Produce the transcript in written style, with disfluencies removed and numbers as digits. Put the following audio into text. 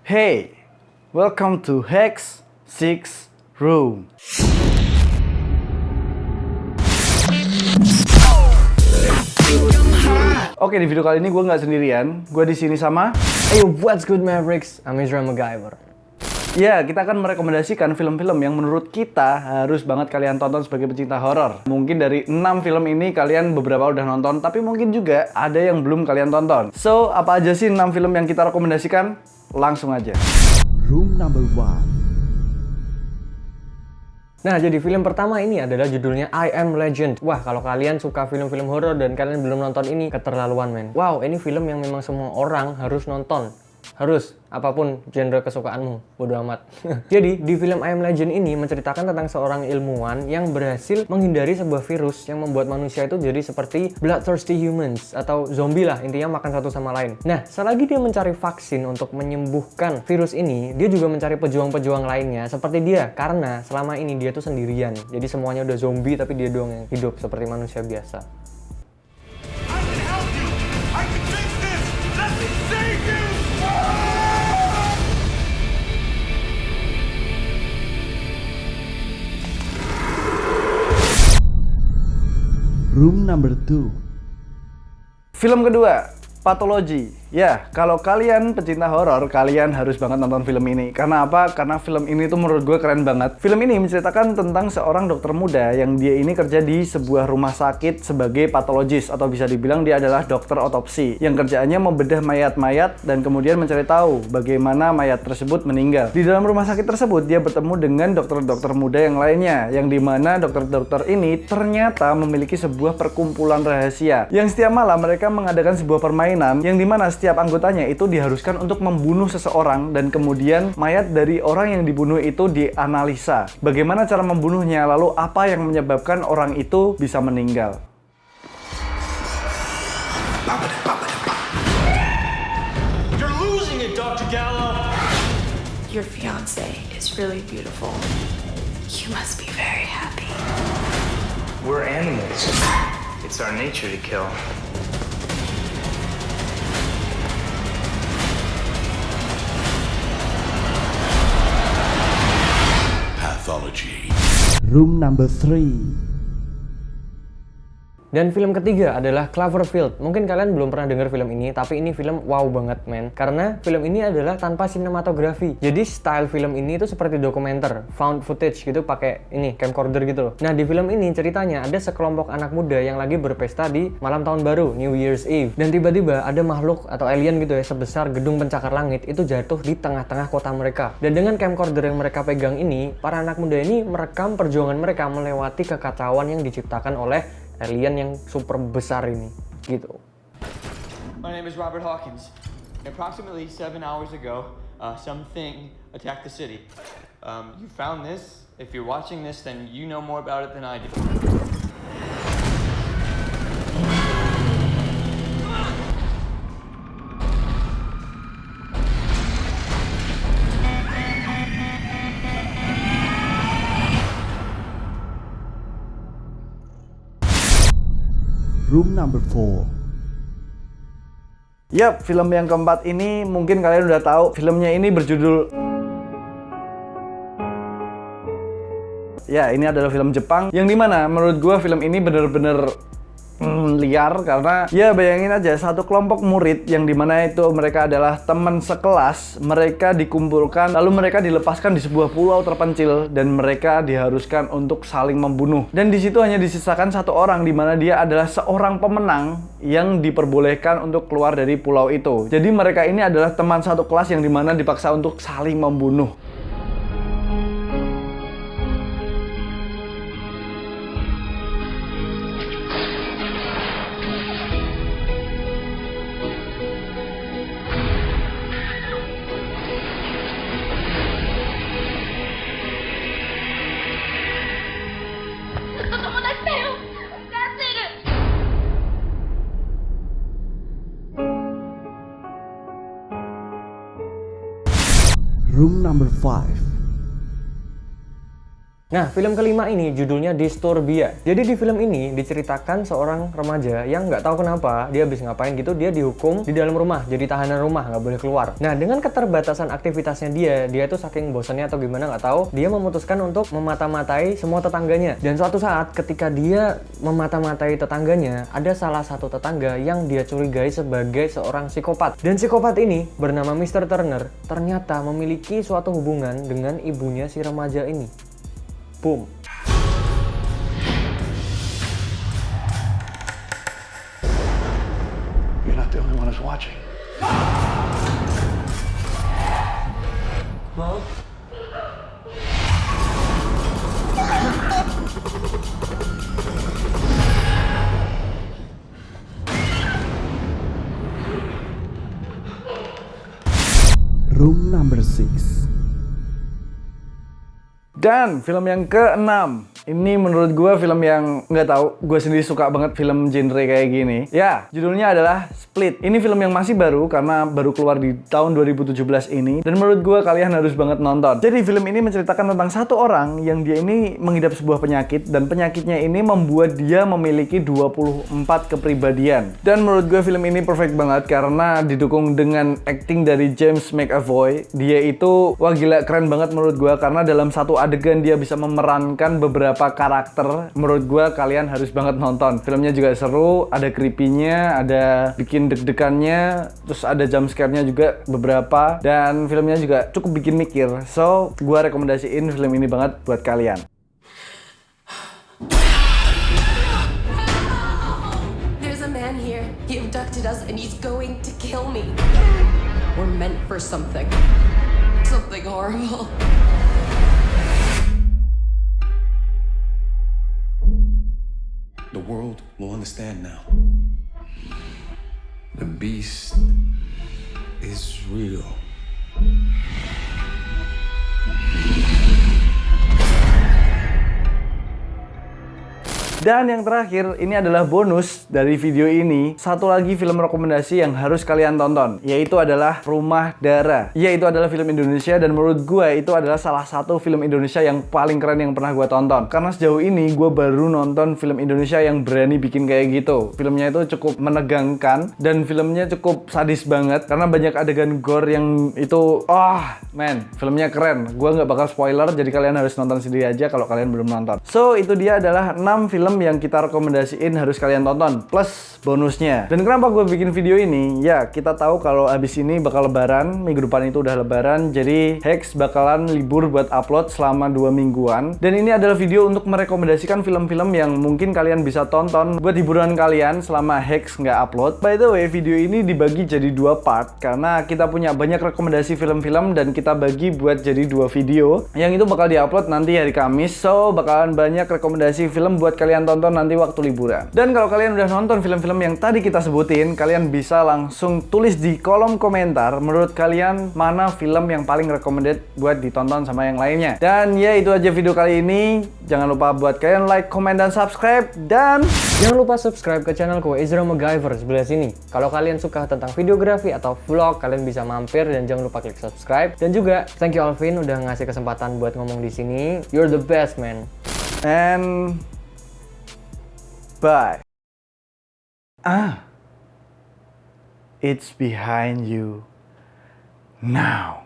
Hey, welcome to Hex 6 Room. Oke, di video kali ini gue nggak sendirian. Gue di sini sama. Hey, what's good Mavericks? I'm Israel MacGyver. Ya, kita akan merekomendasikan film-film yang menurut kita harus banget kalian tonton sebagai pecinta horor. Mungkin dari 6 film ini kalian beberapa udah nonton, tapi mungkin juga ada yang belum kalian tonton. So, apa aja sih 6 film yang kita rekomendasikan? Langsung aja. Room number 1. Nah, jadi film pertama ini adalah judulnya I Am Legend. Wah, kalau kalian suka film-film horor dan kalian belum nonton ini, keterlaluan men. Wow, ini film yang memang semua orang harus nonton. Harus, apapun genre kesukaanmu, bodo amat. Jadi, di film I Am Legend ini menceritakan tentang seorang ilmuwan yang berhasil menghindari sebuah virus yang membuat manusia itu jadi seperti bloodthirsty humans atau zombie lah, intinya makan satu sama lain. Nah, selagi dia mencari vaksin untuk menyembuhkan virus ini, dia juga mencari pejuang-pejuang lainnya seperti dia, karena selama ini dia tuh sendirian. Jadi semuanya udah zombie tapi dia doang yang hidup seperti manusia biasa. Room number 2. Film kedua, Pathology. Ya, kalau kalian pecinta horor, kalian harus banget nonton film ini. Karena apa? Karena film ini tuh menurut gue keren banget. Film ini menceritakan tentang seorang dokter muda yang dia ini kerja di sebuah rumah sakit sebagai patologis, atau bisa dibilang dia adalah dokter otopsi yang kerjaannya membedah mayat-mayat dan kemudian mencari tahu bagaimana mayat tersebut meninggal. Di dalam rumah sakit tersebut dia bertemu dengan dokter-dokter muda yang lainnya, yang dimana dokter-dokter ini ternyata memiliki sebuah perkumpulan rahasia yang setiap malam mereka mengadakan sebuah permainan yang dimana setiap anggotanya itu diharuskan untuk membunuh seseorang, dan kemudian mayat dari orang yang dibunuh itu dianalisa. Bagaimana cara membunuhnya, lalu apa yang menyebabkan orang itu bisa meninggal. You're losing it, Dr. Gallo. Your fiance is really beautiful. You must be very happy. We're animals. It's our nature to kill. Pathology. Room number 3. Dan film ketiga adalah Cloverfield. Mungkin kalian belum pernah dengar film ini, tapi ini film wow banget men. Karena film ini adalah tanpa sinematografi. Jadi style film ini tuh seperti dokumenter, found footage gitu, pakai ini camcorder gitu loh. Nah, di film ini ceritanya ada sekelompok anak muda yang lagi berpesta di malam tahun baru, New Year's Eve. Dan tiba-tiba ada makhluk atau alien gitu ya, sebesar gedung pencakar langit itu jatuh di tengah-tengah kota mereka. Dan dengan camcorder yang mereka pegang ini, para anak muda ini merekam perjuangan mereka melewati kekacauan yang diciptakan oleh alien yang super besar ini, gitu. My name is Robert Hawkins. Approximately 7 hours ago, something attacked the city. You found this. If you're watching this, then you know more about it than I do. Room number 4. Yap, film yang keempat ini mungkin kalian udah tahu. Filmnya ini berjudul... Ya, ini adalah film Jepang yang dimana menurut gue film ini bener-bener liar. Karena ya bayangin aja, satu kelompok murid yang dimana itu mereka adalah teman sekelas, mereka dikumpulkan lalu mereka dilepaskan di sebuah pulau terpencil dan mereka diharuskan untuk saling membunuh. Dan di situ hanya disisakan satu orang, dimana dia adalah seorang pemenang yang diperbolehkan untuk keluar dari pulau itu. Jadi mereka ini adalah teman satu kelas yang dimana dipaksa untuk saling membunuh. Room number 5. Nah, film kelima ini judulnya Disturbia. Jadi di film ini diceritakan seorang remaja yang nggak tahu kenapa dia habis ngapain gitu, dia dihukum di dalam rumah, jadi tahanan rumah, nggak boleh keluar. Nah, dengan keterbatasan aktivitasnya dia tuh saking bosannya atau gimana nggak tahu, dia memutuskan untuk memata-matai semua tetangganya. Dan suatu saat ketika dia memata-matai tetangganya, ada salah satu tetangga yang dia curigai sebagai seorang psikopat. Dan psikopat ini bernama Mr. Turner ternyata memiliki suatu hubungan dengan ibunya si remaja ini. Boom. You're not the only one who's watching. Mom? Room number 6. Dan film yang ke-6, ini menurut gue film yang nggak tahu, gue sendiri suka banget film genre kayak gini. Ya, judulnya adalah Split. Ini film yang masih baru karena baru keluar di tahun 2017 ini. Dan menurut gue kalian harus banget nonton. Jadi film ini menceritakan tentang satu orang yang dia ini mengidap sebuah penyakit. Dan penyakitnya ini membuat dia memiliki 24 kepribadian. Dan menurut gue film ini perfect banget karena didukung dengan acting dari James McAvoy. Dia itu, wah gila, keren banget menurut gue. Karena dalam satu adegan dia bisa memerankan beberapa karakter. Menurut gue kalian harus banget nonton. Filmnya juga seru, ada creepy-nya, ada bikin deg-degannya, terus ada jump scare-nya juga beberapa, dan filmnya juga cukup bikin mikir. So, gue rekomendasiin film ini banget buat kalian. There's a man here. He abducted us and he's going to kill me. We're meant for something. Something horrible. The world will understand now. The beast is real. Dan yang terakhir, ini adalah bonus dari video ini. Satu lagi film rekomendasi yang harus kalian tonton, yaitu adalah Rumah Dara. Yaitu adalah film Indonesia dan menurut gue itu adalah salah satu film Indonesia yang paling keren yang pernah gue tonton. Karena sejauh ini gue baru nonton film Indonesia yang berani bikin kayak gitu. Filmnya itu cukup menegangkan dan filmnya cukup sadis banget karena banyak adegan gore yang itu, filmnya keren. Gue nggak bakal spoiler, jadi kalian harus nonton sendiri aja kalau kalian belum nonton. So, itu dia adalah 6 film yang kita rekomendasiin harus kalian tonton plus bonusnya. Dan kenapa gue bikin video ini? Ya, kita tahu kalau abis ini bakal lebaran, minggu depan itu udah lebaran, jadi Hex bakalan libur buat upload selama 2 mingguan. Dan ini adalah video untuk merekomendasikan film-film yang mungkin kalian bisa tonton buat hiburan kalian selama Hex nggak upload. By the way, video ini dibagi jadi 2 part karena kita punya banyak rekomendasi film-film dan kita bagi buat jadi 2 video yang itu bakal diupload nanti hari Kamis. So, bakalan banyak rekomendasi film buat kalian tonton nanti waktu liburan. Dan kalau kalian udah nonton film-film yang tadi kita sebutin, kalian bisa langsung tulis di kolom komentar menurut kalian mana film yang paling recommended buat ditonton sama yang lainnya. Dan ya, itu aja video kali ini. Jangan lupa buat kalian like, comment, dan subscribe. Dan jangan lupa subscribe ke channelku Ezra MacGyver sebelah sini. Kalau kalian suka tentang videografi atau vlog, kalian bisa mampir dan jangan lupa klik subscribe. Dan juga thank you Alvin udah ngasih kesempatan buat ngomong di sini. You're the best, man. And bye. It's behind you now.